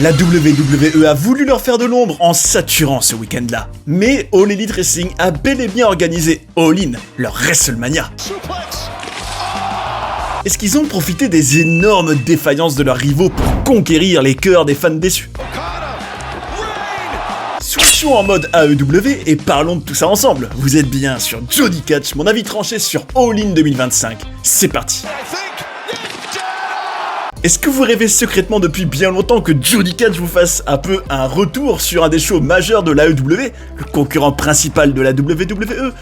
La WWE a voulu leur faire de l'ombre en saturant ce week-end-là. Mais All Elite Wrestling a bel et bien organisé All In, leur WrestleMania. Est-ce qu'ils ont profité des énormes défaillances de leurs rivaux pour conquérir les cœurs des fans déçus? Switchons en mode AEW et parlons de tout ça ensemble. Vous êtes bien sur Jody Catch, mon avis tranché sur All In 2025. C'est parti. Est-ce que vous rêvez secrètement depuis bien longtemps que Jody Catch vous fasse un peu un retour sur un des shows majeurs de l'AEW, le concurrent principal de la WWE?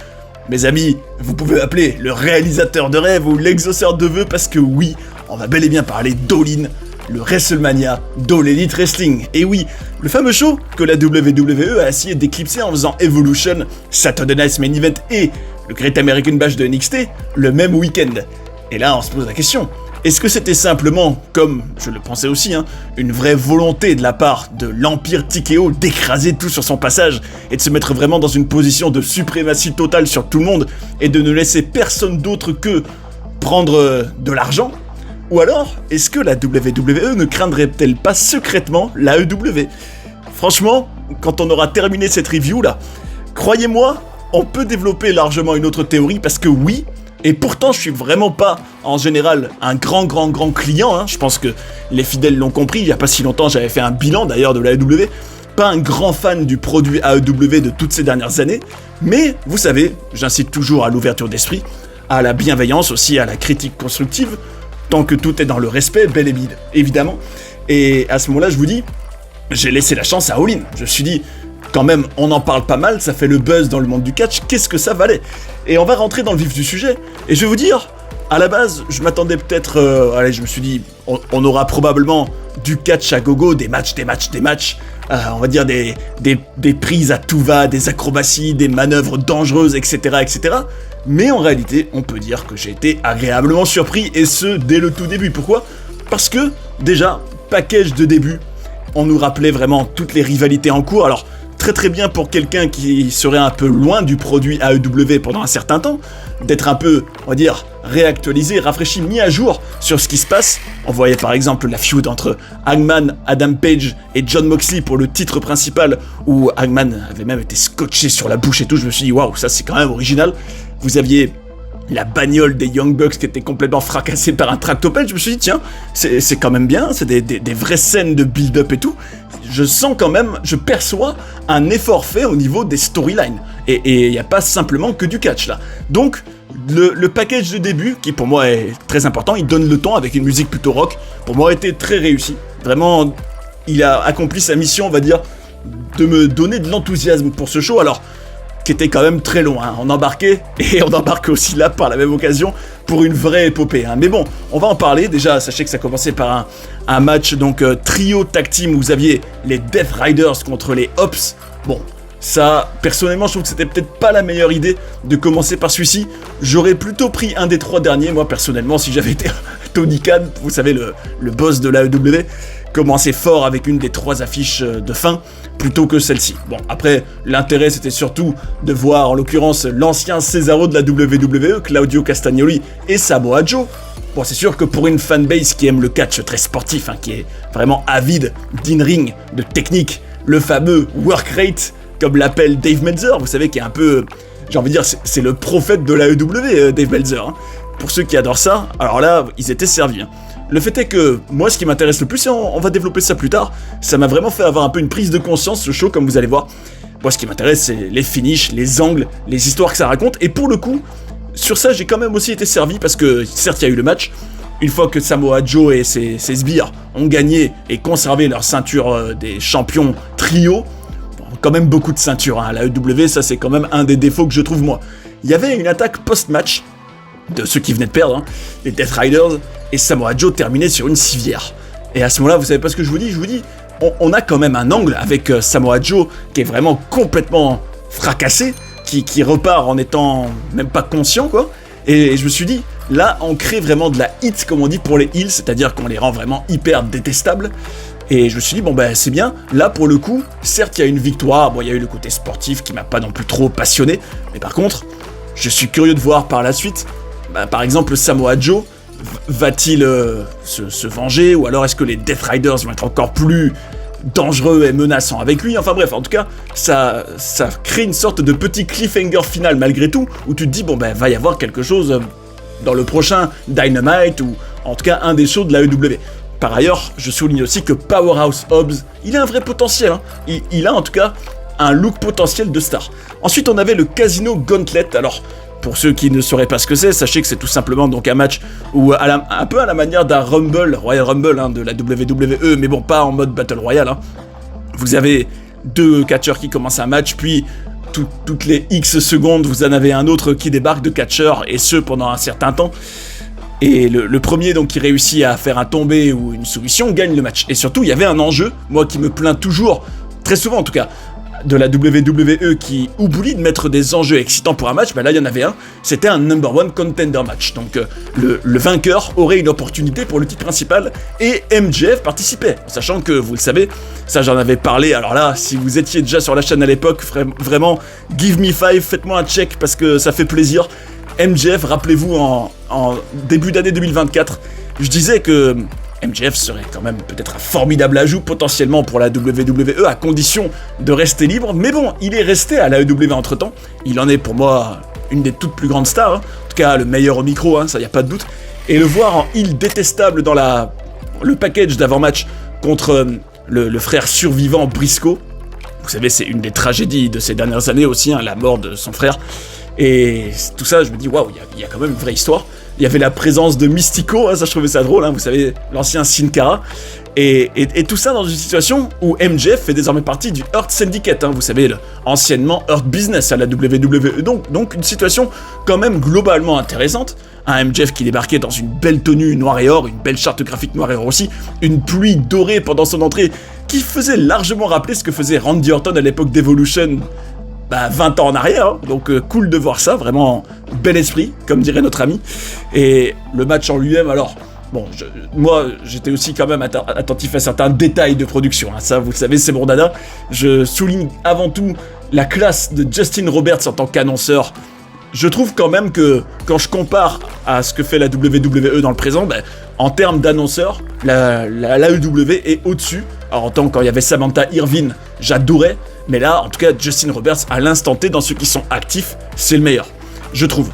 Mes amis, vous pouvez appeler le réalisateur de rêve ou l'exauceur de vœux parce que oui, on va bel et bien parler d'All In, le WrestleMania d'All Elite Wrestling. Et oui, le fameux show que la WWE a essayé d'éclipser en faisant Evolution, Saturday Night's Main Event et le Great American Bash de NXT le même week-end. Et là, on se pose la question, est-ce que c'était simplement, comme je le pensais aussi, une vraie volonté de la part de l'Empire TKO d'écraser tout sur son passage et de se mettre vraiment dans une position de suprématie totale sur tout le monde et de ne laisser personne d'autre que prendre de l'argent? Ou alors, est-ce que la WWE ne craindrait-elle pas secrètement la l'AEW? Franchement, quand on aura terminé cette review là, croyez-moi, on peut développer largement une autre théorie parce que oui, et pourtant je suis vraiment pas en général un grand client, je pense que les fidèles l'ont compris, il y a pas si longtemps j'avais fait un bilan d'ailleurs de l'AEW, pas un grand fan du produit AEW de toutes ces dernières années, mais vous savez, j'incite toujours à l'ouverture d'esprit, à la bienveillance aussi, à la critique constructive, tant que tout est dans le respect, bel et bien, évidemment. Et à ce moment-là, je vous dis, j'ai laissé la chance à All In. Je me suis dit, quand même, on en parle pas mal, ça fait le buzz dans le monde du catch, qu'est-ce que ça valait? Et on va rentrer dans le vif du sujet, et je vais vous dire, à la base, je m'attendais peut-être, je me suis dit, on aura probablement du catch à gogo, des matchs, on va dire des prises à tout va, des acrobaties, des manœuvres dangereuses, etc. Mais en réalité, on peut dire que j'ai été agréablement surpris, et ce, dès le tout début. Pourquoi? Parce que, déjà, package de début, on nous rappelait vraiment toutes les rivalités en cours. Alors, très bien pour quelqu'un qui serait un peu loin du produit AEW pendant un certain temps, d'être un peu, on va dire, réactualisé, rafraîchi, mis à jour sur ce qui se passe. On voyait par exemple la feud entre Hangman, Adam Page et Jon Moxley pour le titre principal, où Hangman avait même été scotché sur la bouche et tout. Je me suis dit, waouh, ça c'est quand même original. Vous aviez la bagnole des Young Bucks qui était complètement fracassée par un tractopelle. Je me suis dit, tiens, c'est quand même bien, c'est des vraies scènes de build-up et tout. Je sens quand même, je perçois un effort fait au niveau des storylines. Et il n'y a pas simplement que du catch là. Donc, le package de début, qui pour moi est très important, il donne le ton avec une musique plutôt rock, pour moi a été très réussi. Vraiment, il a accompli sa mission, on va dire, de me donner de l'enthousiasme pour ce show. Alors, qui était quand même très long, on embarquait, et on embarque aussi là par la même occasion pour une vraie épopée, Mais bon, on va en parler. Déjà, sachez que ça commençait par un match donc trio tag team où vous aviez les Death Riders contre les Ops. Bon, ça, personnellement, je trouve que c'était peut-être pas la meilleure idée de commencer par celui-ci. J'aurais plutôt pris un des trois derniers, moi personnellement, si j'avais été Tony Khan, vous savez, le boss de l'AEW, commencer fort avec une des trois affiches de fin, plutôt que celle-ci. Bon, après, l'intérêt c'était surtout de voir en l'occurrence l'ancien Cesaro de la WWE, Claudio Castagnoli et Samoa Joe. Bon, c'est sûr que pour une fanbase qui aime le catch très sportif, qui est vraiment avide d'in-ring, de technique, le fameux work rate, comme l'appelle Dave Meltzer, vous savez, qui est un peu, j'ai envie de dire, c'est le prophète de l'AEW, Dave Meltzer. Pour ceux qui adorent ça, alors là, ils étaient servis. Le fait est que, moi, ce qui m'intéresse le plus, et on va développer ça plus tard, ça m'a vraiment fait avoir un peu une prise de conscience, ce show, comme vous allez voir. Moi, ce qui m'intéresse, c'est les finishes, les angles, les histoires que ça raconte, et pour le coup, sur ça, j'ai quand même aussi été servi, parce que, certes, il y a eu le match, une fois que Samoa Joe et ses sbires ont gagné et conservé leur ceinture des champions trio, quand même beaucoup de ceintures, à la AEW, ça c'est quand même un des défauts que je trouve moi. Il y avait une attaque post-match, de ceux qui venaient de perdre, les Death Riders, et Samoa Joe terminait sur une civière. Et à ce moment-là, vous savez pas ce que je vous dis, on a quand même un angle avec Samoa Joe qui est vraiment complètement fracassé, qui repart en étant même pas conscient, quoi. Et je me suis dit, là, on crée vraiment de la hit, comme on dit, pour les heels, c'est-à-dire qu'on les rend vraiment hyper détestables. Et je me suis dit, bon ben c'est bien, là pour le coup, certes il y a une victoire, bon il y a eu le côté sportif qui m'a pas non plus trop passionné, mais par contre, je suis curieux de voir par la suite, par exemple Samoa Joe, va-t-il se venger, ou alors est-ce que les Death Riders vont être encore plus dangereux et menaçant avec lui. Enfin bref, en tout cas, ça crée une sorte de petit cliffhanger final malgré tout, où tu te dis, bon ben, va y avoir quelque chose dans le prochain Dynamite, ou en tout cas un des shows de la AEW. Par ailleurs, je souligne aussi que Powerhouse Hobbs, il a un vrai potentiel, hein. Il a en tout cas un look potentiel de star. Ensuite, on avait le Casino Gauntlet. Alors, pour ceux qui ne sauraient pas ce que c'est, sachez que c'est tout simplement donc un match où, un peu à la manière d'un Rumble, Royal Rumble hein, de la WWE, mais bon, pas en mode Battle Royale. Hein. Vous avez 2 catcheurs qui commencent un match, puis toutes les X secondes, vous en avez un autre qui débarque de catcheurs, et ce pendant un certain temps. Et le premier donc qui réussit à faire un tombé ou une soumission gagne le match. Et surtout, il y avait un enjeu, moi qui me plains toujours, très souvent en tout cas, de la WWE qui oublie de mettre des enjeux excitants pour un match. Ben là il y en avait un, c'était un number one contender match. Donc le vainqueur aurait une opportunité pour le titre principal et MJF participait. Sachant que, vous le savez, ça j'en avais parlé, alors là, si vous étiez déjà sur la chaîne à l'époque, vraiment, give me 5, faites-moi un check parce que ça fait plaisir. MJF, rappelez-vous, en début d'année 2024, je disais que MJF serait quand même peut-être un formidable ajout potentiellement pour la WWE à condition de rester libre, mais bon, il est resté à la AEW entre-temps, il en est pour moi une des toutes plus grandes stars, hein. En tout cas le meilleur au micro, hein, ça y a pas de doute, et le voir en heel détestable dans le package d'avant-match contre le frère survivant Briscoe, vous savez c'est une des tragédies de ces dernières années aussi, hein, la mort de son frère, et tout ça je me dis waouh, il y a quand même une vraie histoire. Il y avait la présence de Mystico, hein, ça je trouvais ça drôle, hein, vous savez, l'ancien Sin Cara. Et tout ça dans une situation où MJF fait désormais partie du Hurt Syndicate, hein, vous savez, anciennement Hurt Business à la WWE. Donc une situation quand même globalement intéressante. Un MJF qui débarquait dans une belle tenue noir et or, une belle charte graphique noir et or aussi, une pluie dorée pendant son entrée qui faisait largement rappeler ce que faisait Randy Orton à l'époque d'Evolution. 20 ans en arrière, hein. Donc cool de voir ça, vraiment bel esprit, comme dirait notre ami. Et le match en lui-même, alors, bon, moi j'étais aussi quand même attentif à certains détails de production, hein. Ça vous le savez, c'est mon dada. Je souligne avant tout la classe de Justin Roberts en tant qu'annonceur. Je trouve quand même que, quand je compare à ce que fait la WWE dans le présent, en termes d'annonceur, la AEW est au-dessus. Alors en tant quand il y avait Samantha Irvin, j'adorais. Mais là, en tout cas, Justin Roberts, à l'instant T, dans ceux qui sont actifs, c'est le meilleur, je trouve.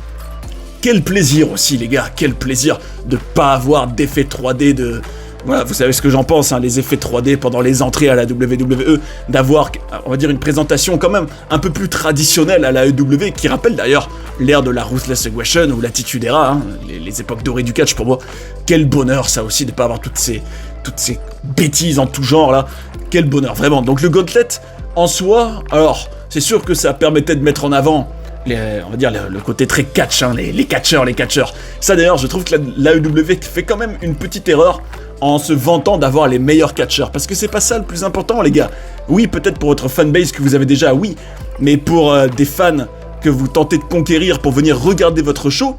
Quel plaisir aussi, les gars, quel plaisir de pas avoir d'effets 3D de... Voilà, vous savez ce que j'en pense, hein, les effets 3D pendant les entrées à la WWE, d'avoir, on va dire, une présentation quand même un peu plus traditionnelle à la AEW, qui rappelle d'ailleurs l'ère de la Ruthless Aggression ou l'Attitude Era, hein, les époques dorées du catch pour moi. Quel bonheur ça aussi, de pas avoir toutes ces bêtises en tout genre là, quel bonheur, vraiment. Donc le Gauntlet... En soi, alors, c'est sûr que ça permettait de mettre en avant, on va dire, le côté très catch, hein, les catcheurs. Ça d'ailleurs, je trouve que l'AEW fait quand même une petite erreur en se vantant d'avoir les meilleurs catcheurs, parce que c'est pas ça le plus important, les gars. Oui, peut-être pour votre fanbase que vous avez déjà, oui, mais pour des fans que vous tentez de conquérir pour venir regarder votre show,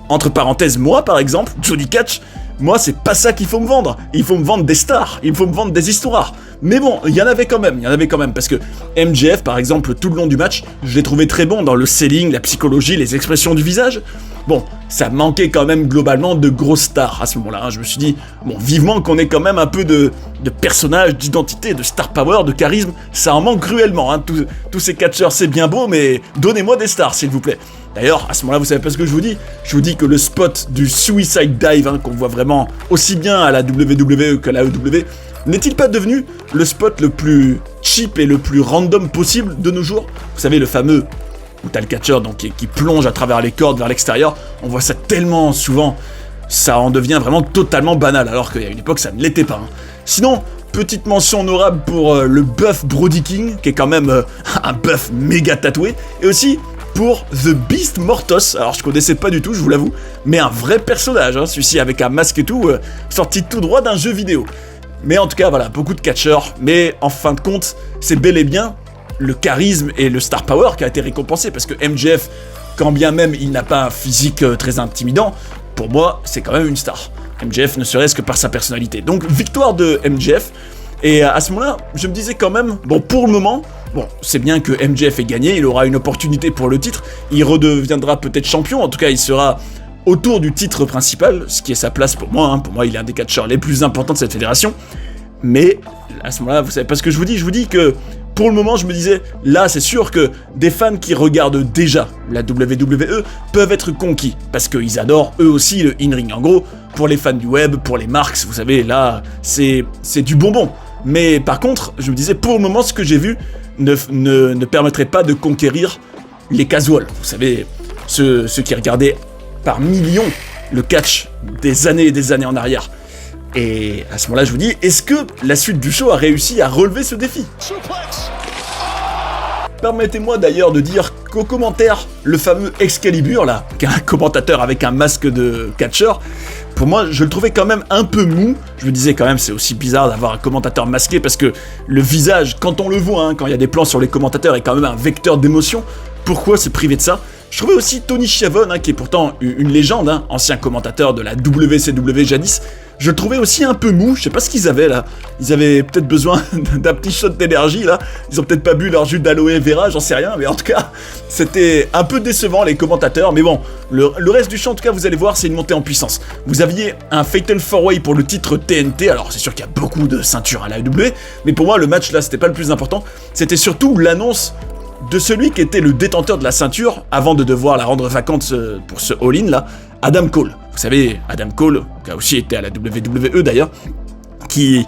entre parenthèses, moi par exemple, Johnny Catch, moi c'est pas ça qu'il faut me vendre. Il faut me vendre des stars, il faut me vendre des histoires. Mais bon, il y en avait quand même, parce que MJF par exemple, tout le long du match, je l'ai trouvé très bon dans le selling, la psychologie, les expressions du visage. Bon, ça manquait quand même globalement de grosses stars à ce moment-là, hein. Je me suis dit, bon, vivement qu'on ait quand même un peu de personnages, d'identité, de star power, de charisme, ça en manque cruellement, hein. Tous ces catcheurs c'est bien beau, mais donnez-moi des stars s'il vous plaît. D'ailleurs, à ce moment-là, vous savez pas ce que je vous dis? Je vous dis que le spot du Suicide Dive, hein, qu'on voit vraiment aussi bien à la WWE que à la AEW, n'est-il pas devenu le spot le plus cheap et le plus random possible de nos jours? Vous savez, le fameux où t'as le catcheur donc, qui plonge à travers les cordes vers l'extérieur, on voit ça tellement souvent, ça en devient vraiment totalement banal, alors qu'il y a une époque ça ne l'était pas, hein. Sinon, petite mention honorable pour le buff Brody King, qui est quand même un buff méga tatoué, et aussi pour The Beast Mortos. Alors je connaissais pas du tout, je vous l'avoue, mais un vrai personnage, hein, celui-ci avec un masque et tout, sorti tout droit d'un jeu vidéo. Mais en tout cas, voilà, beaucoup de catcheurs, mais en fin de compte, c'est bel et bien le charisme et le star power qui a été récompensé, parce que MJF, quand bien même il n'a pas un physique très intimidant, pour moi, c'est quand même une star. MJF ne serait-ce que par sa personnalité. Donc, victoire de MJF, et à ce moment-là, je me disais quand même, bon, pour le moment, bon, c'est bien que MJF ait gagné, il aura une opportunité pour le titre, il redeviendra peut-être champion, en tout cas, il sera autour du titre principal, ce qui est sa place pour moi, hein. Pour moi, il est un des catcheurs les plus importants de cette fédération. Mais à ce moment-là, vous savez pas ce que je vous dis. Je vous dis que pour le moment, je me disais, là, c'est sûr que des fans qui regardent déjà la WWE peuvent être conquis, parce qu'ils adorent eux aussi le in-ring. En gros, pour les fans du web, pour les marks, vous savez, là, c'est du bonbon. Mais par contre, je me disais, pour le moment, ce que j'ai vu ne permettrait pas de conquérir les casuals. Vous savez, ceux qui regardaient par millions le catch des années et des années en arrière. Et à ce moment-là, je vous dis, est-ce que la suite du show a réussi à relever ce défi ? Permettez-moi d'ailleurs de dire qu'au commentaire, le fameux Excalibur, là, qui est un commentateur avec un masque de catcheur, pour moi, je le trouvais quand même un peu mou. Je me disais quand même, c'est aussi bizarre d'avoir un commentateur masqué, parce que le visage, quand on le voit, hein, quand il y a des plans sur les commentateurs, est quand même un vecteur d'émotion. Pourquoi se priver de ça ? Je trouvais aussi Tony Schiavone, hein, qui est pourtant une légende, hein, ancien commentateur de la WCW jadis, je le trouvais aussi un peu mou, je sais pas ce qu'ils avaient là. Ils avaient peut-être besoin d'un petit shot d'énergie là. Ils ont peut-être pas bu leur jus d'aloe vera, j'en sais rien, mais en tout cas, c'était un peu décevant les commentateurs. Mais bon, le reste du show, en tout cas, vous allez voir, c'est une montée en puissance. Vous aviez un Fatal 4-Way pour le titre TNT, alors c'est sûr qu'il y a beaucoup de ceintures à la AEW, mais pour moi, le match là, c'était pas le plus important. C'était surtout l'annonce de celui qui était le détenteur de la ceinture avant de devoir la rendre vacante pour ce all-in là, Adam Cole. Vous savez, Adam Cole, qui a aussi été à la WWE d'ailleurs, qui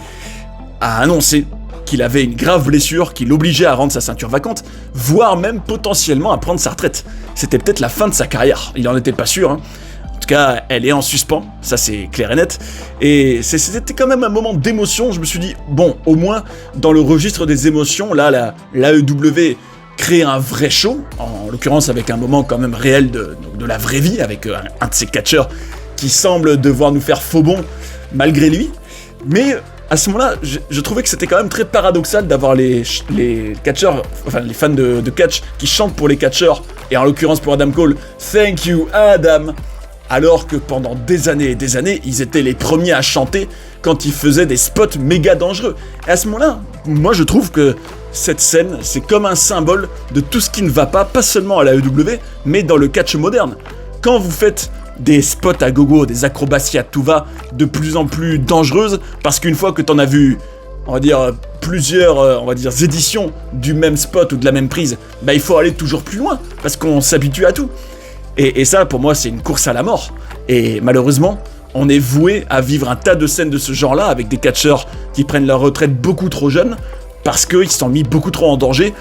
a annoncé qu'il avait une grave blessure qui l'obligeait à rendre sa ceinture vacante, voire même potentiellement à prendre sa retraite. C'était peut-être la fin de sa carrière, il en était pas sûr, hein. En tout cas, elle est en suspens, ça c'est clair et net, et c'était quand même un moment d'émotion. Je me suis dit, bon, au moins, dans le registre des émotions, là, l'AEW créer un vrai show, en l'occurrence avec un moment quand même réel de la vraie vie, avec un de ces catcheurs qui semble devoir nous faire faux bond malgré lui. Mais à ce moment-là, je trouvais que c'était quand même très paradoxal d'avoir les catcheurs, enfin les fans de catch qui chantent pour les catcheurs, et en l'occurrence pour Adam Cole, « Thank you Adam », alors que pendant des années et des années, ils étaient les premiers à chanter quand ils faisaient des spots méga dangereux. Et à ce moment-là, moi je trouve que cette scène, c'est comme un symbole de tout ce qui ne va pas seulement à la AEW, mais dans le catch moderne. Quand vous faites des spots à gogo, des acrobaties à tout va, de plus en plus dangereuses, parce qu'une fois que t'en as vu, on va dire, plusieurs éditions du même spot ou de la même prise, bah il faut aller toujours plus loin, parce qu'on s'habitue à tout. Et ça, pour moi, c'est une course à la mort. Et malheureusement, on est voué à vivre un tas de scènes de ce genre-là, avec des catcheurs qui prennent leur retraite beaucoup trop jeunes, parce qu'ils se sont mis beaucoup trop en danger,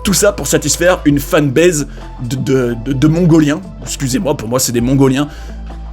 tout ça pour satisfaire une fanbase de Mongoliens. Excusez-moi, pour moi c'est des Mongoliens.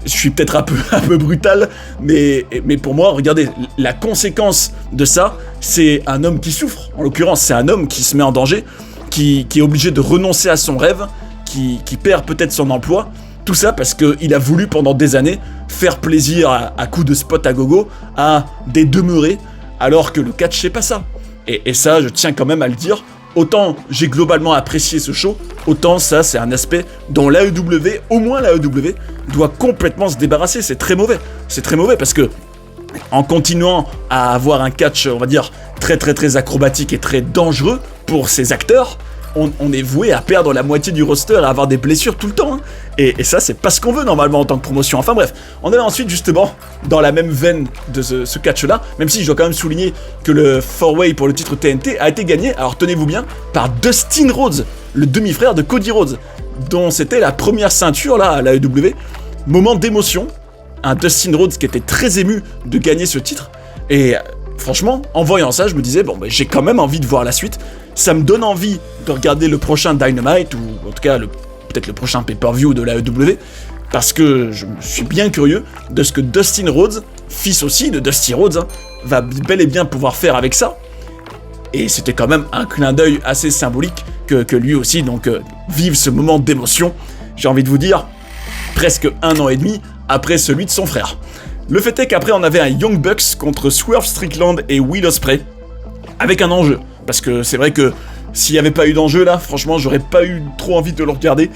Je suis peut-être un peu brutal, mais pour moi, regardez, la conséquence de ça, c'est un homme qui souffre. En l'occurrence, c'est un homme qui se met en danger, qui est obligé de renoncer à son rêve, qui perd peut-être son emploi. Tout ça parce qu'il a voulu pendant des années faire plaisir à coups de spot à gogo à des demeurés, alors que le catch c'est pas ça. Et ça, je tiens quand même à le dire, autant j'ai globalement apprécié ce show, autant ça, c'est un aspect dont l'AEW, au moins l'AEW, doit complètement se débarrasser. C'est très mauvais. C'est très mauvais parce que, en continuant à avoir un catch, on va dire, très très très acrobatique et très dangereux pour ses acteurs, on est voué à perdre la moitié du roster et à avoir des blessures tout le temps, hein. Et ça, c'est pas ce qu'on veut normalement en tant que promotion. Enfin bref, on est ensuite justement dans la même veine de ce catch-là, même si je dois quand même souligner que le 4-Way pour le titre TNT a été gagné, alors tenez-vous bien, par Dustin Rhodes, le demi-frère de Cody Rhodes, dont c'était la première ceinture là à l'AEW. Moment d'émotion, un Dustin Rhodes qui était très ému de gagner ce titre, et franchement, en voyant ça, je me disais, bon, bah, j'ai quand même envie de voir la suite. Ça me donne envie de regarder le prochain Dynamite, ou en tout cas, peut-être le prochain pay-per-view de l'AEW, parce que je suis bien curieux de ce que Dustin Rhodes, fils aussi de Dusty Rhodes, hein, va bel et bien pouvoir faire avec ça. Et c'était quand même un clin d'œil assez symbolique que lui aussi, donc, vive ce moment d'émotion, j'ai envie de vous dire, presque 1 an et demi après celui de son frère. Le fait est qu'après on avait un Young Bucks contre Swerve Strickland et Will Ospreay, avec un enjeu, parce que c'est vrai que s'il n'y avait pas eu d'enjeu là, franchement j'aurais pas eu trop envie de le regarder.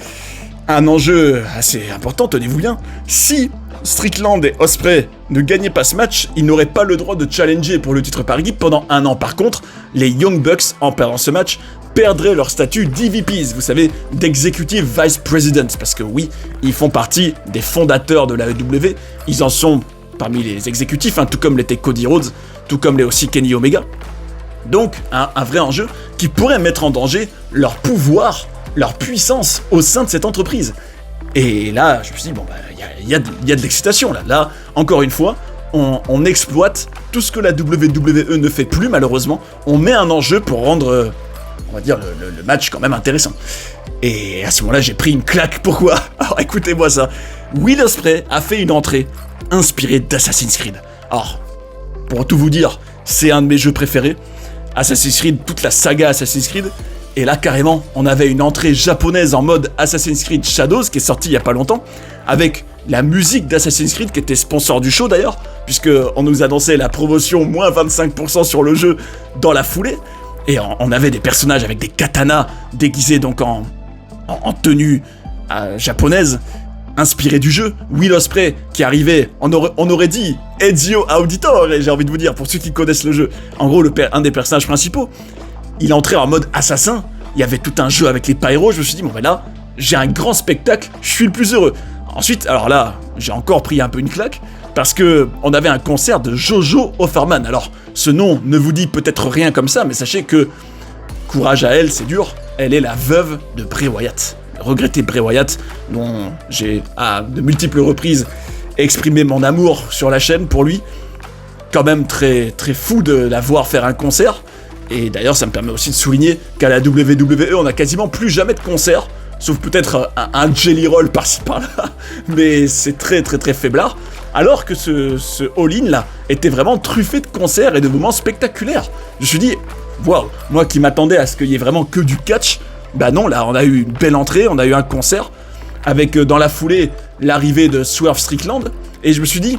Un enjeu assez important, tenez-vous bien, si Strickland et Ospreay ne gagnaient pas ce match, ils n'auraient pas le droit de challenger pour le titre par équipe pendant 1 an. Par contre, les Young Bucks, en perdant ce match, perdraient leur statut d'EVPs, vous savez, d'Executive Vice Presidents, parce que oui, ils font partie des fondateurs de l'AEW, ils en sont parmi les exécutifs, tout comme l'était Cody Rhodes, tout comme l'est aussi Kenny Omega. Donc, un vrai enjeu qui pourrait mettre en danger leur pouvoir, leur puissance au sein de cette entreprise. Et là, je me suis dit, bon, il y a de l'excitation là. Là, encore une fois, on exploite tout ce que la WWE ne fait plus, malheureusement. On met un enjeu pour rendre, on va dire, le match quand même intéressant. Et à ce moment-là, j'ai pris une claque. Pourquoi ? Alors, écoutez-moi ça. Will Ospreay a fait une entrée inspirée d'Assassin's Creed. Alors, pour tout vous dire, c'est un de mes jeux préférés. Assassin's Creed, toute la saga Assassin's Creed. Et là, carrément, on avait une entrée japonaise en mode Assassin's Creed Shadows, qui est sortie il y a pas longtemps, avec la musique d'Assassin's Creed, qui était sponsor du show d'ailleurs, puisqu'on nous annonçait la promotion moins 25% sur le jeu dans la foulée. Et on avait des personnages avec des katanas déguisés donc en tenue japonaise, inspirée du jeu. Will Ospreay qui arrivait, on aurait dit Ezio Auditore, j'ai envie de vous dire, pour ceux qui connaissent le jeu. En gros, un des personnages principaux, il entrait en mode assassin, il y avait tout un jeu avec les pyros, je me suis dit, bon ben là, j'ai un grand spectacle, je suis le plus heureux. Ensuite, alors là, j'ai encore pris un peu une claque, parce que on avait un concert de Jojo Offerman. Alors, ce nom ne vous dit peut-être rien comme ça, mais sachez que, courage à elle, c'est dur, elle est la veuve de Bray Wyatt. Regretté Bray Wyatt, dont j'ai à de multiples reprises exprimé mon amour sur la chaîne pour lui. Quand même très, très fou de la voir faire un concert. Et d'ailleurs, ça me permet aussi de souligner qu'à la WWE, on n'a quasiment plus jamais de concert, sauf peut-être un jelly roll par-ci par-là, mais c'est très très très faiblard. Alors que ce all-in là était vraiment truffé de concerts et de moments spectaculaires. Je me suis dit, waouh, moi qui m'attendais à ce qu'il y ait vraiment que du catch, bah non, là on a eu une belle entrée, on a eu un concert, avec dans la foulée l'arrivée de Swerve Strickland, et je me suis dit,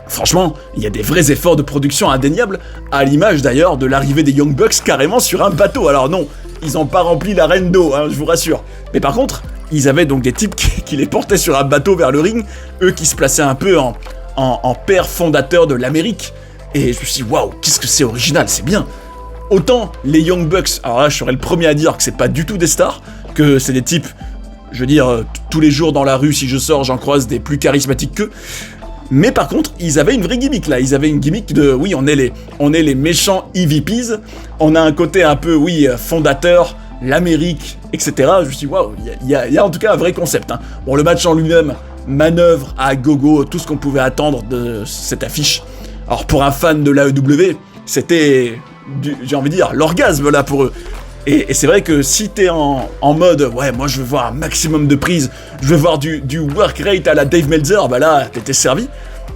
franchement, il y a des vrais efforts de production indéniables, à l'image d'ailleurs de l'arrivée des Young Bucks carrément sur un bateau. Alors non, ils n'ont pas rempli l'arène d'eau, je vous rassure. Mais par contre, ils avaient donc des types qui les portaient sur un bateau vers le ring, eux qui se plaçaient un peu en père fondateur de l'Amérique. Et je me suis dit, waouh, qu'est-ce que c'est original, c'est bien. Autant les Young Bucks, alors là je serais le premier à dire que c'est pas du tout des stars, que c'est des types, je veux dire, tous les jours dans la rue, si je sors, j'en croise des plus charismatiques qu'eux. Mais par contre, ils avaient une vraie gimmick là, ils avaient une gimmick de, oui, on est les méchants EVPs, on a un côté un peu, oui, fondateur, l'Amérique, etc. Je me suis dit, waouh, il y a en tout cas un vrai concept. Bon, le match en lui-même, manœuvre à gogo, tout ce qu'on pouvait attendre de cette affiche. Alors pour un fan de l'AEW, c'était, j'ai envie de dire, l'orgasme là pour eux. Et c'est vrai que si t'es en mode, ouais, moi je veux voir un maximum de prises, je veux voir du work rate à la Dave Meltzer, bah là, t'étais servi.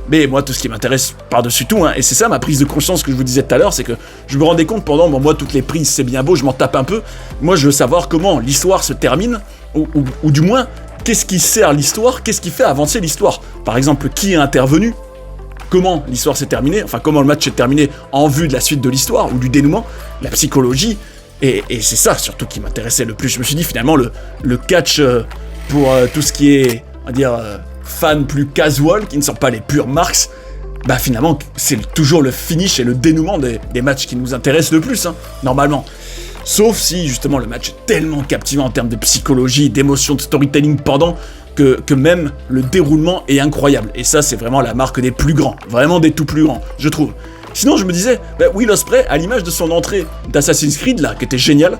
Mais moi, tout ce qui m'intéresse par-dessus tout, et c'est ça ma prise de conscience que je vous disais tout à l'heure, c'est que je me rendais compte pendant, bon, moi, toutes les prises, c'est bien beau, je m'en tape un peu. Moi, je veux savoir comment l'histoire se termine, ou du moins, qu'est-ce qui sert l'histoire, qu'est-ce qui fait avancer l'histoire. Par exemple, qui est intervenu, comment l'histoire s'est terminée, enfin, comment le match s'est terminé en vue de la suite de l'histoire, ou du dénouement, la psychologie. Et c'est ça surtout qui m'intéressait le plus. Je me suis dit finalement le catch pour tout ce qui est, on va dire, fans plus casual, qui ne sont pas les purs marks, bah finalement c'est toujours le finish et le dénouement des matchs qui nous intéressent le plus, normalement. Sauf si justement le match est tellement captivant en termes de psychologie, d'émotion, de storytelling pendant, que même le déroulement est incroyable. Et ça c'est vraiment la marque des plus grands, vraiment des tout plus grands, je trouve. Sinon, je me disais, Will Ospreay, à l'image de son entrée d'Assassin's Creed, là, qui était génial,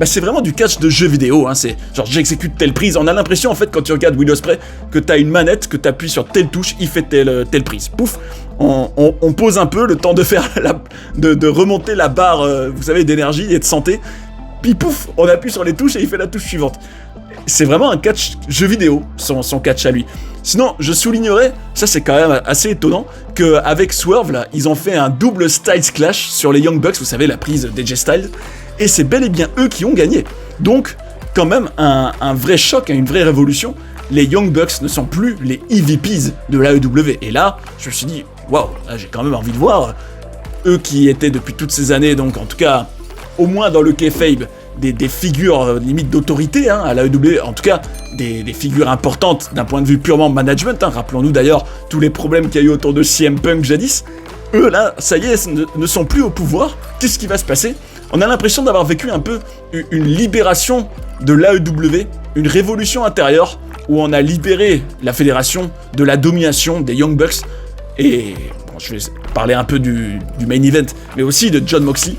c'est vraiment du catch de jeu vidéo, c'est genre j'exécute telle prise. On a l'impression, en fait, quand tu regardes Will Ospreay, que t'as une manette, que t'appuies sur telle touche, il fait telle prise. Pouf, on pose un peu le temps de faire de remonter la barre, vous savez, d'énergie et de santé. Puis pouf, on appuie sur les touches et il fait la touche suivante. C'est vraiment un catch jeu vidéo, son catch à lui. Sinon, je soulignerais, ça c'est quand même assez étonnant, qu'avec Swerve, là, ils ont fait un double Styles Clash sur les Young Bucks, vous savez, la prise d'AJ Styles, et c'est bel et bien eux qui ont gagné. Donc, quand même, un vrai choc, une vraie révolution. Les Young Bucks ne sont plus les EVPs de l'AEW. Et là, je me suis dit, waouh, j'ai quand même envie de voir eux qui étaient depuis toutes ces années, donc en tout cas, au moins dans le kayfabe, des figures limite d'autorité à l'AEW, en tout cas des figures importantes d'un point de vue purement management. Rappelons-nous d'ailleurs tous les problèmes qu'il y a eu autour de CM Punk jadis. Eux là, ça y est, ne sont plus au pouvoir. Qu'est-ce qui va se passer ? On a l'impression d'avoir vécu un peu une libération de l'AEW, une révolution intérieure où on a libéré la fédération de la domination des Young Bucks. et bon, je vais parler un peu du main event, mais aussi de Jon Moxley,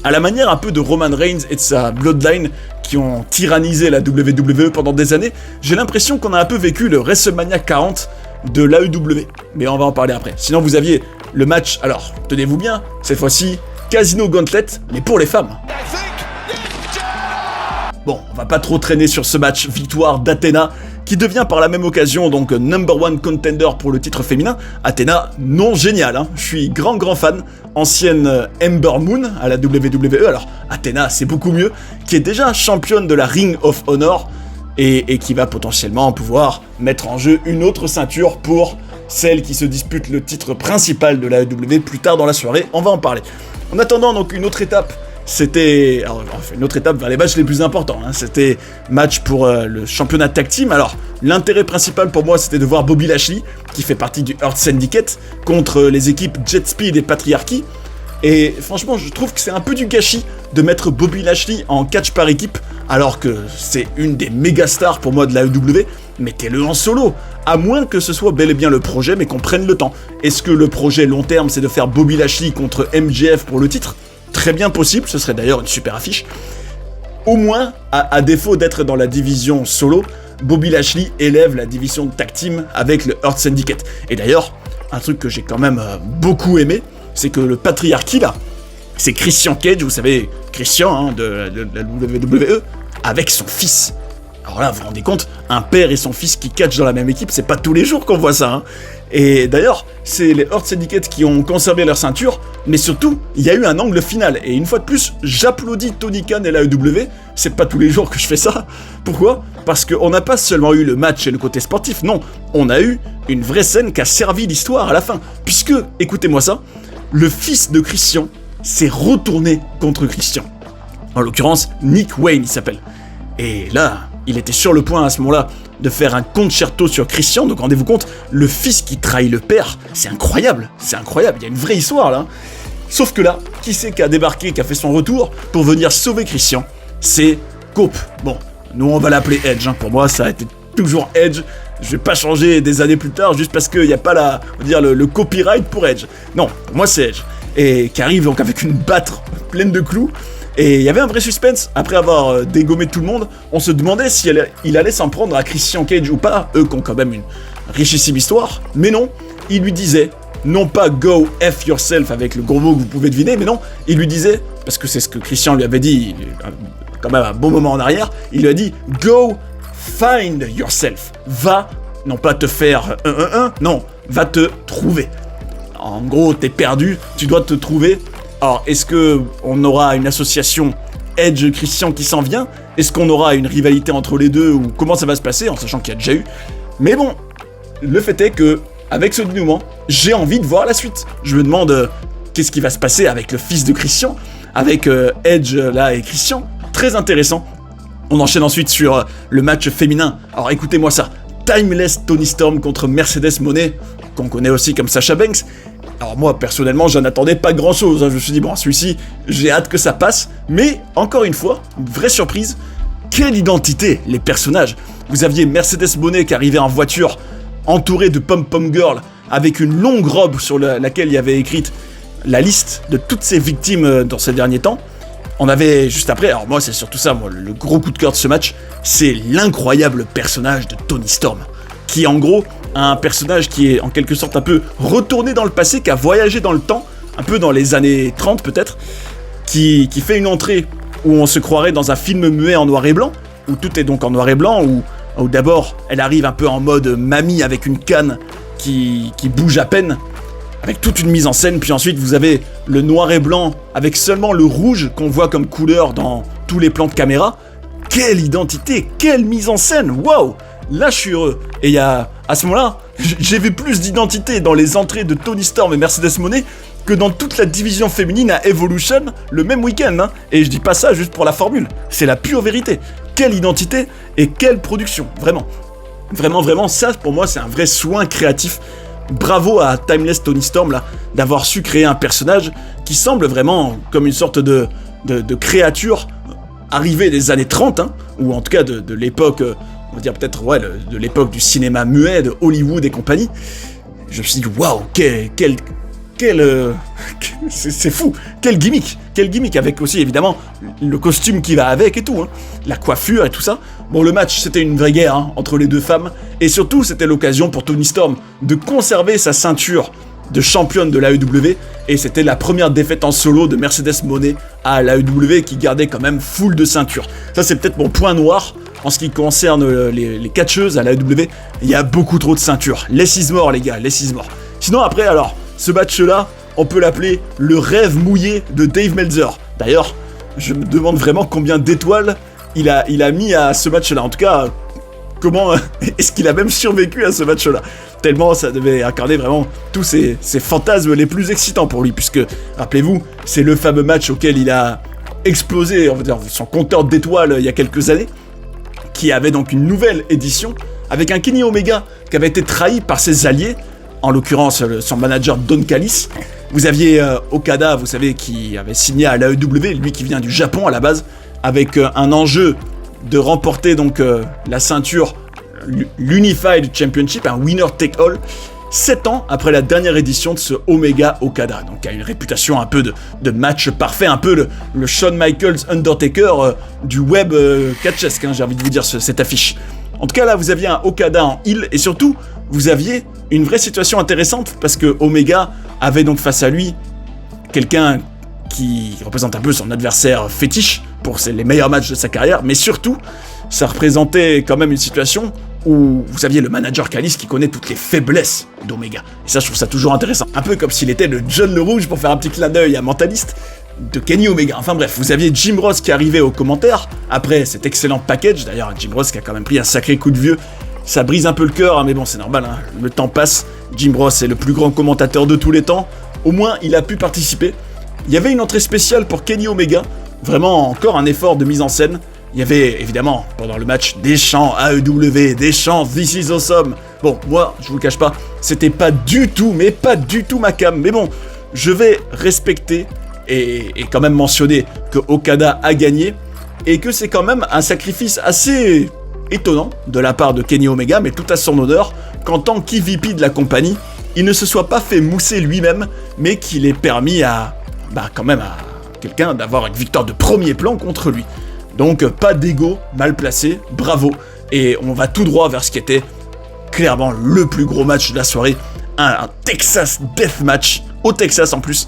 à la manière un peu de Roman Reigns et de sa Bloodline qui ont tyrannisé la WWE pendant des années. J'ai l'impression qu'on a un peu vécu le WrestleMania 40 de l'AEW, mais on va en parler après. Sinon vous aviez le match, alors tenez-vous bien, cette fois-ci Casino Gauntlet, mais pour les femmes. Bon, on va pas trop traîner sur ce match, victoire d'Athena, qui devient par la même occasion donc number one contender pour le titre féminin. Athena, non génial, hein. Je suis grand fan, ancienne Ember Moon à la WWE, alors Athena c'est beaucoup mieux, qui est déjà championne de la Ring of Honor, et qui va potentiellement pouvoir mettre en jeu une autre ceinture pour celle qui se dispute le titre principal de la AEW plus tard dans la soirée, on va en parler. En attendant donc une autre étape, c'était une autre étape vers les matchs les plus importants, hein. C'était match pour le championnat tag team. Alors l'intérêt principal pour moi c'était de voir Bobby Lashley, qui fait partie du Earth Syndicate, contre les équipes Jet Speed et Patriarchy. Et franchement je trouve que c'est un peu du gâchis de mettre Bobby Lashley en catch par équipe, alors que c'est une des méga stars pour moi de la AEW. Mettez-le en solo, à moins que ce soit bel et bien le projet, mais qu'on prenne le temps. Est-ce que le projet long terme c'est de faire Bobby Lashley contre MJF pour le titre ? Très bien possible, ce serait d'ailleurs une super affiche. Au moins, à défaut d'être dans la division solo, Bobby Lashley élève la division tag team avec le Earth Syndicate. Et d'ailleurs, un truc que j'ai quand même beaucoup aimé, c'est que le patriarcat là, c'est Christian Cage, vous savez, Christian hein, de la WWE, avec son fils. Alors là, vous vous rendez compte, un père et son fils qui catchent dans la même équipe, c'est pas tous les jours qu'on voit ça, hein. Et d'ailleurs, c'est les Earth Syndicate qui ont conservé leur ceinture, mais surtout, il y a eu un angle final. Et une fois de plus, j'applaudis Tony Khan et la AEW, c'est pas tous les jours que je fais ça. Pourquoi ? Parce qu'on n'a pas seulement eu le match et le côté sportif, non, on a eu une vraie scène qui a servi l'histoire à la fin. Puisque, écoutez-moi ça, le fils de Christian s'est retourné contre Christian. En l'occurrence, Nick Wayne il s'appelle. Et là, il était sur le point à ce moment-là de faire un concerto sur Christian, donc rendez-vous compte, le fils qui trahit le père, c'est incroyable, il y a une vraie histoire là. Sauf que là, qui c'est qui a débarqué, qui a fait son retour pour venir sauver Christian ? C'est Cope. Bon, nous on va l'appeler Edge, hein. Pour moi ça a été toujours Edge, je vais pas changer des années plus tard juste parce qu'il n'y a pas le copyright pour Edge. Non, pour moi c'est Edge, et qui arrive donc avec une batte pleine de clous. Et il y avait un vrai suspense, après avoir dégommé tout le monde, on se demandait si il allait s'en prendre à Christian Cage ou pas, eux qui ont quand même une richissime histoire, mais non, il lui disait, non pas go F yourself avec le gros mot que vous pouvez deviner, mais non, il lui disait, parce que c'est ce que Christian lui avait dit quand même un bon moment en arrière, il lui a dit go find yourself, va, non pas te faire non, va te trouver. En gros, t'es perdu, tu dois te trouver. Alors, est-ce qu'on aura une association Edge-Christian qui s'en vient ? Est-ce qu'on aura une rivalité entre les deux ? Ou comment ça va se passer, en sachant qu'il y a déjà eu ? Mais bon, le fait est que, avec ce dénouement, j'ai envie de voir la suite. Je me demande qu'est-ce qui va se passer avec le fils de Christian, avec Edge là et Christian. Très intéressant. On enchaîne ensuite sur le match féminin. Alors écoutez-moi ça. Timeless Toni Storm contre Mercedes Moné, qu'on connaît aussi comme Sasha Banks. Alors moi, personnellement, j'en attendais pas grand-chose, hein. Je me suis dit, bon, celui-ci, j'ai hâte que ça passe. Mais, encore une fois, vraie surprise, quelle identité, les personnages. Vous aviez Mercedes Moné qui arrivait en voiture, entourée de pom-pom girl, avec une longue robe sur laquelle il y avait écrite la liste de toutes ses victimes dans ces derniers temps. On avait, juste après, alors moi, c'est surtout ça, moi, le gros coup de cœur de ce match, c'est l'incroyable personnage de Toni Storm, qui, en gros, un personnage qui est en quelque sorte un peu retourné dans le passé, qui a voyagé dans le temps, un peu dans les années 30 peut-être, qui fait une entrée où on se croirait dans un film muet en noir et blanc, où tout est donc en noir et blanc, où d'abord elle arrive un peu en mode mamie avec une canne qui bouge à peine, avec toute une mise en scène, puis ensuite vous avez le noir et blanc avec seulement le rouge qu'on voit comme couleur dans tous les plans de caméra. Quelle identité, quelle mise en scène, waouh! Là, je suis heureux. Et il y a, à ce moment-là, j'ai vu plus d'identité dans les entrées de Toni Storm et Mercedes Moné que dans toute la division féminine à Evolution le même week-end, hein. Et je dis pas ça juste pour la formule, c'est la pure vérité. Quelle identité et quelle production, vraiment. Vraiment, ça pour moi c'est un vrai soin créatif. Bravo à Timeless Toni Storm là, d'avoir su créer un personnage qui semble vraiment comme une sorte de créature arrivée des années 30, hein, ou en tout cas de l'époque... on va dire peut-être, ouais, de l'époque du cinéma muet, de Hollywood et compagnie. Je me suis dit, waouh, c'est fou, quel gimmick, avec aussi évidemment le costume qui va avec et tout, hein, la coiffure et tout ça. Bon, le match, c'était une vraie guerre hein, entre les deux femmes, et surtout, c'était l'occasion pour Toni Storm de conserver sa ceinture de championne de l'AEW, et c'était la première défaite en solo de Mercedes Moné à l'AEW qui gardait quand même full de ceintures. Ça, c'est peut-être mon point noir en ce qui concerne les catcheuses à l'AEW. Il y a beaucoup trop de ceintures. Less is more, les gars, less is more. Sinon, après, alors, ce match-là, on peut l'appeler le rêve mouillé de Dave Meltzer. D'ailleurs, je me demande vraiment combien d'étoiles il a mis à ce match-là. En tout cas, comment est-ce qu'il a même survécu à ce match-là? Tellement ça devait incarner vraiment tous ses fantasmes les plus excitants pour lui, puisque, rappelez-vous, c'est le fameux match auquel il a explosé, on va dire, son compteur d'étoiles il y a quelques années, qui avait donc une nouvelle édition, avec un Kenny Omega qui avait été trahi par ses alliés, en l'occurrence son manager Don Callis. Vous aviez Okada, vous savez, qui avait signé à l'AEW, lui qui vient du Japon à la base, avec un enjeu de remporter donc la ceinture, l'Unified Championship, un winner take all, 7 ans après la dernière édition de ce Omega Okada. Donc il a une réputation un peu de match parfait, un peu le Shawn Michaels Undertaker du web catchesque, hein, j'ai envie de vous dire cette affiche. En tout cas là, vous aviez un Okada en heel, et surtout, vous aviez une vraie situation intéressante, parce que Omega avait donc face à lui quelqu'un qui représente un peu son adversaire fétiche pour les meilleurs matchs de sa carrière, mais surtout, ça représentait quand même une situation où vous aviez le manager Callis qui connaît toutes les faiblesses d'Omega. Et ça, je trouve ça toujours intéressant. Un peu comme s'il était le John le Rouge, pour faire un petit clin d'œil à Mentaliste, de Kenny Omega. Enfin bref, vous aviez Jim Ross qui arrivait aux commentaires, après cet excellent package. D'ailleurs, Jim Ross qui a quand même pris un sacré coup de vieux. Ça brise un peu le cœur, hein, mais bon, c'est normal, hein, le temps passe. Jim Ross est le plus grand commentateur de tous les temps. Au moins, il a pu participer. Il y avait une entrée spéciale pour Kenny Omega. Vraiment, encore un effort de mise en scène. Il y avait, évidemment, pendant le match, des chants AEW, des chants This is awesome. Bon, moi, je vous le cache pas, c'était pas du tout, mais pas du tout ma cam. Mais bon, je vais respecter et quand même mentionner que Okada a gagné, et que c'est quand même un sacrifice assez étonnant de la part de Kenny Omega, mais tout à son honneur, qu'en tant qu'EVP de la compagnie, il ne se soit pas fait mousser lui-même, mais qu'il ait permis quand même à quelqu'un d'avoir une victoire de premier plan contre lui. Donc pas d'ego mal placé, bravo, et on va tout droit vers ce qui était clairement le plus gros match de la soirée, un Texas Death Match, au Texas en plus,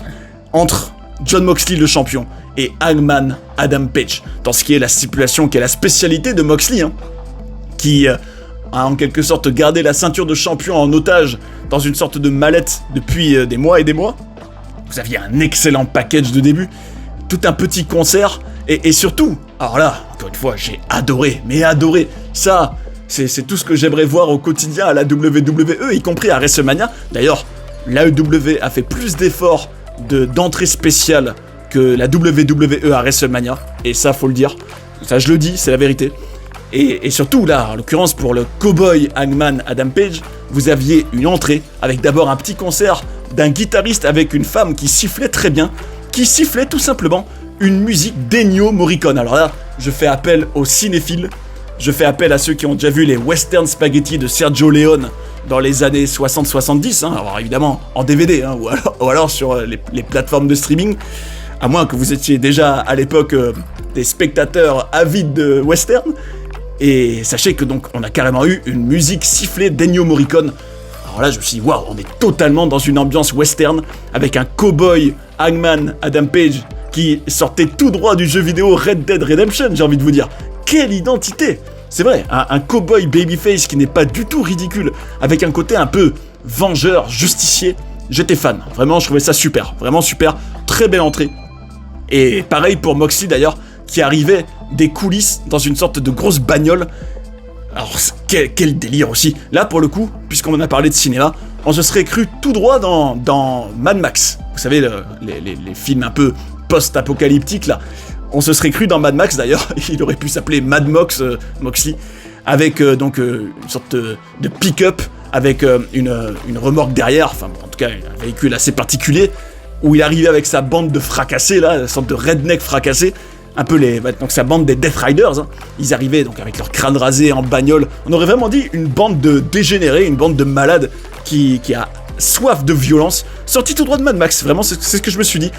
entre Jon Moxley le champion et Hangman Adam Page, dans ce qui est la stipulation qui est la spécialité de Moxley, hein, qui a en quelque sorte gardé la ceinture de champion en otage dans une sorte de mallette depuis des mois et des mois. Vous aviez un excellent package de début, tout un petit concert, et surtout, alors là, encore une fois, j'ai adoré, mais adoré, ça, c'est tout ce que j'aimerais voir au quotidien à la WWE, y compris à WrestleMania. D'ailleurs, l'AEW a fait plus d'efforts d'entrée spéciale que la WWE à WrestleMania, et ça, faut le dire, ça je le dis, c'est la vérité. Et surtout, là, en l'occurrence, pour le Cowboy Hangman Adam Page, vous aviez une entrée avec d'abord un petit concert d'un guitariste avec une femme qui sifflait très bien, qui sifflait tout simplement une musique d'Ennio Morricone. Alors là, je fais appel aux cinéphiles, je fais appel à ceux qui ont déjà vu les western spaghetti de Sergio Leone dans les années 60-70, hein, alors évidemment en DVD, hein, ou alors sur les plateformes de streaming, à moins que vous étiez déjà à l'époque des spectateurs avides de western. Et sachez que donc on a carrément eu une musique sifflée d'Ennio Morricone. Alors là, je me suis dit, waouh, on est totalement dans une ambiance western, avec un cowboy Hangman Adam Page qui sortait tout droit du jeu vidéo Red Dead Redemption, j'ai envie de vous dire. Quelle identité! C'est vrai, un cowboy babyface qui n'est pas du tout ridicule, avec un côté un peu vengeur, justicier. J'étais fan, vraiment, je trouvais ça super, vraiment super, très belle entrée. Et pareil pour Moxley d'ailleurs, qui arrivait des coulisses dans une sorte de grosse bagnole. Alors, quel délire aussi. Là, pour le coup, puisqu'on en a parlé de cinéma, on se serait cru tout droit dans Mad Max. Vous savez, les films un peu post-apocalyptiques, là. On se serait cru dans Mad Max, d'ailleurs. Il aurait pu s'appeler Mad Mox, Moxley, avec une sorte de pick-up, avec une remorque derrière, enfin, en tout cas, un véhicule assez particulier, où il arrivait avec sa bande de fracassés, là, une sorte de redneck fracassé, un peu donc sa bande des Death Riders, hein. Ils arrivaient donc avec leur crâne rasé en bagnole. On aurait vraiment dit une bande de dégénérés, une bande de malades qui a soif de violence, sorti tout droit de Mad Max, vraiment c'est ce que je me suis dit.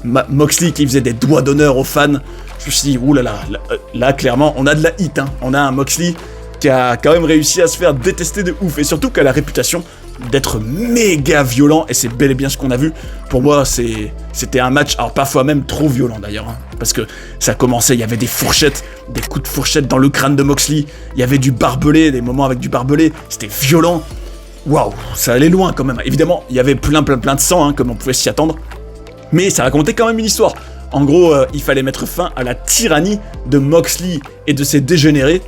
Moxley qui faisait des doigts d'honneur aux fans, je me suis dit, oulala, là clairement on a de la hit, hein. On a un Moxley qui a quand même réussi à se faire détester de ouf, et surtout qui a la réputation d'être méga violent, et c'est bel et bien ce qu'on a vu. Pour moi, c'était un match, alors parfois même trop violent d'ailleurs, hein, parce que ça commençait, il y avait des fourchettes, des coups de fourchette dans le crâne de Moxley, il y avait du barbelé, des moments avec du barbelé, c'était violent. Waouh, ça allait loin quand même. Évidemment, il y avait plein de sang, hein, comme on pouvait s'y attendre, mais ça racontait quand même une histoire. En gros, il fallait mettre fin à la tyrannie de Moxley et de ses dégénérés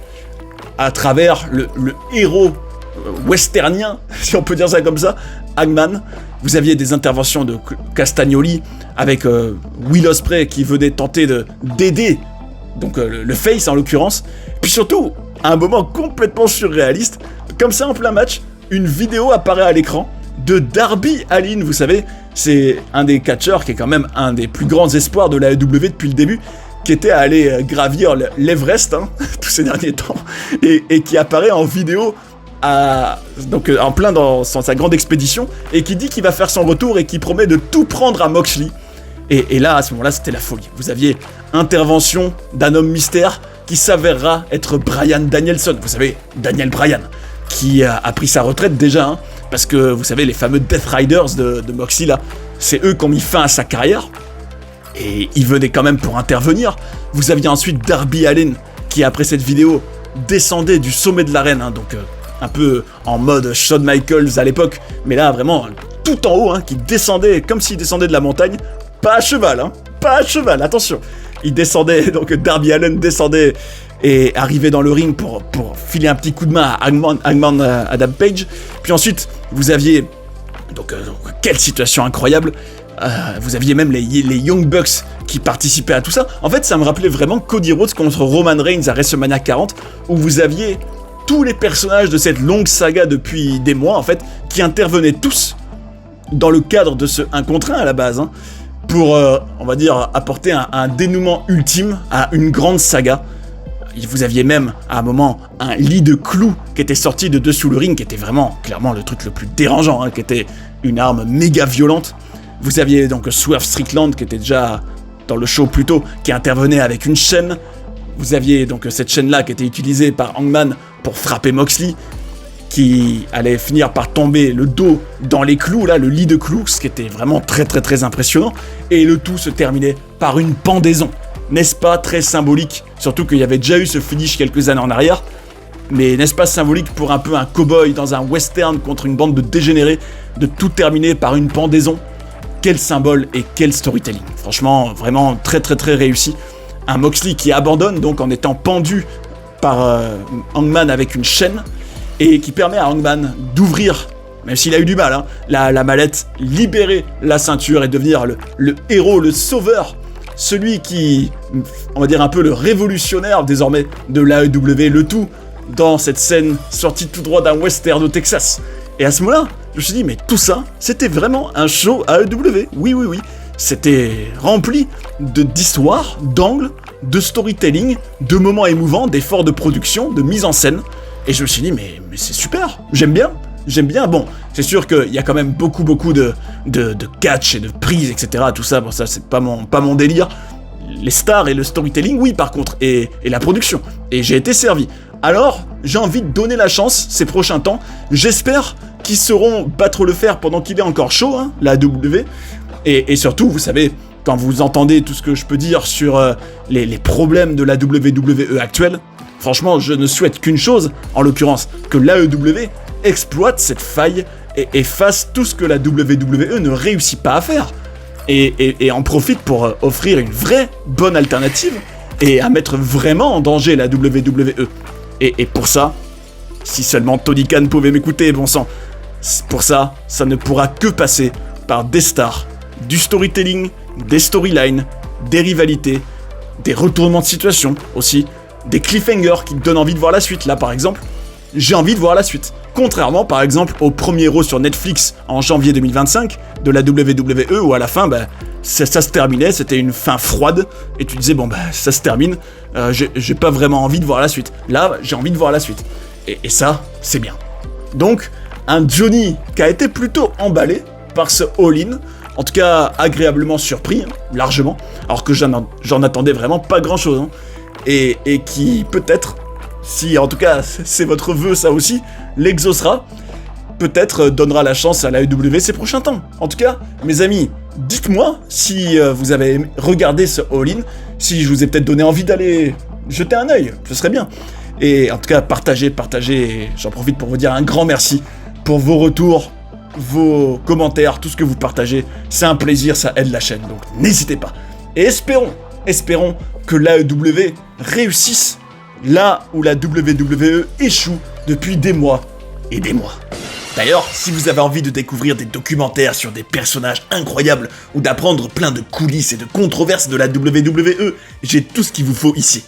à travers le héros westernien, si on peut dire ça comme ça, Hangman. Vous aviez des interventions de Castagnoli avec Will Ospreay qui venait tenter d'aider donc le face en l'occurrence. Puis surtout, à un moment complètement surréaliste, comme ça en plein match, une vidéo apparaît à l'écran de Darby Allin. Vous savez, c'est un des catcheurs qui est quand même un des plus grands espoirs de la AEW depuis le début, qui était à aller gravir l'Everest, hein, tous ces derniers temps, et qui apparaît en vidéo donc en plein dans sa grande expédition, et qui dit qu'il va faire son retour et qui promet de tout prendre à Moxley. Et là, à ce moment-là, c'était la folie. Vous aviez intervention d'un homme mystère qui s'avérera être Bryan Danielson. Vous savez, Daniel Bryan, qui a pris sa retraite déjà, hein, parce que vous savez, les fameux Death Riders de Moxley, là, c'est eux qui ont mis fin à sa carrière. Et il venait quand même pour intervenir. Vous aviez ensuite Darby Allin, qui après cette vidéo descendait du sommet de l'arène, hein, donc un peu en mode Shawn Michaels à l'époque, mais là vraiment tout en haut, hein, qui descendait comme s'il descendait de la montagne, pas à cheval, hein, pas à cheval, attention. Il descendait, donc Darby Allin descendait et arrivait dans le ring pour filer un petit coup de main à Hangman Adam Page. Puis ensuite, vous aviez, donc quelle situation incroyable, vous aviez même les Young Bucks qui participaient à tout ça. En fait, ça me rappelait vraiment Cody Rhodes contre Roman Reigns à WrestleMania 40, où vous aviez tous les personnages de cette longue saga depuis des mois, en fait, qui intervenaient tous dans le cadre de ce 1 contre 1 à la base, hein, pour, on va dire, apporter un dénouement ultime à une grande saga. Vous aviez même, à un moment, un lit de clous qui était sorti de dessous le ring, qui était vraiment, clairement, le truc le plus dérangeant, hein, qui était une arme méga violente. Vous aviez donc Swerve Strickland, qui était déjà dans le show plus tôt, qui intervenait avec une chaîne. Vous aviez donc cette chaîne-là qui était utilisée par Hangman pour frapper Moxley, qui allait finir par tomber le dos dans les clous, là, le lit de clous, ce qui était vraiment très impressionnant. Et le tout se terminait par une pendaison. N'est-ce pas très symbolique? Surtout qu'il y avait déjà eu ce finish quelques années en arrière. Mais n'est-ce pas symbolique pour un peu un cow-boy dans un western contre une bande de dégénérés, de tout terminer par une pendaison? Quel symbole et quel storytelling. Franchement, vraiment très réussi. Un Moxley qui abandonne donc en étant pendu par Hangman avec une chaîne, et qui permet à Hangman d'ouvrir, même s'il a eu du mal, hein, la mallette, libérer la ceinture et devenir le héros, le sauveur, celui qui, on va dire un peu le révolutionnaire désormais de l'AEW, le tout dans cette scène sortie tout droit d'un western au Texas. Et à ce moment-là, je me suis dit, mais tout ça, c'était vraiment un show AEW. Oui. C'était rempli d'histoires, d'angles, de storytelling, de moments émouvants, d'efforts de production, de mise en scène. Et je me suis dit, mais c'est super, j'aime bien. Bon, c'est sûr qu'il y a quand même beaucoup de catch et de prises, etc. Tout ça, bon, ça c'est pas mon délire. Les stars et le storytelling, oui, par contre, et la production. Et j'ai été servi. Alors, j'ai envie de donner la chance ces prochains temps. J'espère qu'ils sauront battre le fer pendant qu'il est encore chaud, hein, la AEW. Et surtout, vous savez, quand vous entendez tout ce que je peux dire sur les problèmes de la WWE actuelle, franchement, je ne souhaite qu'une chose, en l'occurrence, que l'AEW exploite cette faille et fasse tout ce que la WWE ne réussit pas à faire. Et en profite pour offrir une vraie bonne alternative et à mettre vraiment en danger la WWE. Et pour ça, si seulement Tony Khan pouvait m'écouter, bon sang, pour ça ne pourra que passer par des stars, du storytelling, des storylines, des rivalités, des retournements de situation aussi, des cliffhangers qui te donnent envie de voir la suite. Là, par exemple, j'ai envie de voir la suite. Contrairement, par exemple, au premier Raw sur Netflix en janvier 2025 de la WWE, où à la fin, ça se terminait, c'était une fin froide, et tu disais, ça se termine, j'ai pas vraiment envie de voir la suite. Là, j'ai envie de voir la suite. Et ça, c'est bien. Donc, Un Johnny qui a été plutôt emballé par ce all-in, en tout cas agréablement surpris, hein, largement, alors que j'en attendais vraiment pas grand-chose. Hein, et qui peut-être, si en tout cas c'est votre vœu ça aussi, l'exaucera, peut-être donnera la chance à la AEW ces prochains temps. En tout cas, mes amis, dites-moi si vous avez regardé ce all-in, si je vous ai peut-être donné envie d'aller jeter un œil, ce serait bien. Et en tout cas, partagez, et j'en profite pour vous dire un grand merci pour vos retours, vos commentaires, tout ce que vous partagez. C'est un plaisir, ça aide la chaîne, donc n'hésitez pas. Et espérons que l'AEW réussisse là où la WWE échoue depuis des mois et des mois. D'ailleurs, si vous avez envie de découvrir des documentaires sur des personnages incroyables ou d'apprendre plein de coulisses et de controverses de la WWE, j'ai tout ce qu'il vous faut ici.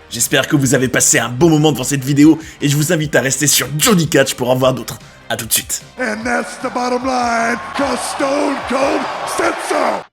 J'espère que vous avez passé un bon moment devant cette vidéo et je vous invite à rester sur Johnny Catch pour en voir d'autres. A tout de suite. And that's the bottom line, 'cause Stone Cold said so.